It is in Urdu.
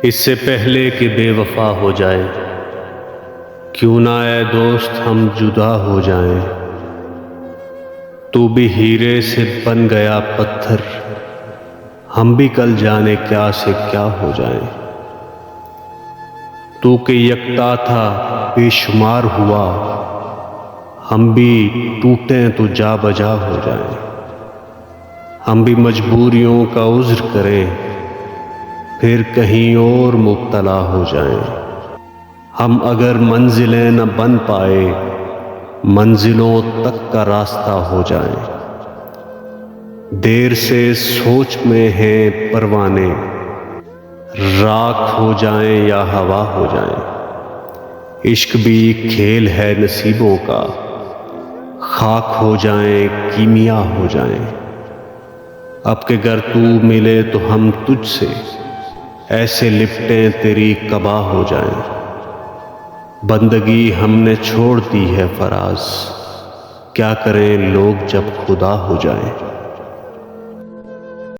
اس سے پہلے کہ بے وفا ہو جائے، کیوں نہ اے دوست ہم جدا ہو جائیں۔ تو بھی ہیرے سے بن گیا پتھر، ہم بھی کل جانے کیا سے کیا ہو جائیں۔ تو کہ یکتا تھا بے شمار ہوا، ہم بھی ٹوٹیں تو جا بجا ہو جائیں۔ ہم بھی مجبوریوں کا عذر کریں، پھر کہیں اور مبتلا ہو جائیں۔ ہم اگر منزلیں نہ بن پائے، منزلوں تک کا راستہ ہو جائیں۔ دیر سے سوچ میں ہیں پروانے، راکھ ہو جائیں یا ہوا ہو جائیں۔ عشق بھی کھیل ہے نصیبوں کا، خاک ہو جائیں کیمیا ہو جائیں۔ اب کہ گر تو ملے تو ہم تجھ سے، ایسے لپٹیں تیری قبا ہو جائیں۔ بندگی ہم نے چھوڑ دی ہے فراز، کیا کریں لوگ جب خدا ہو جائیں۔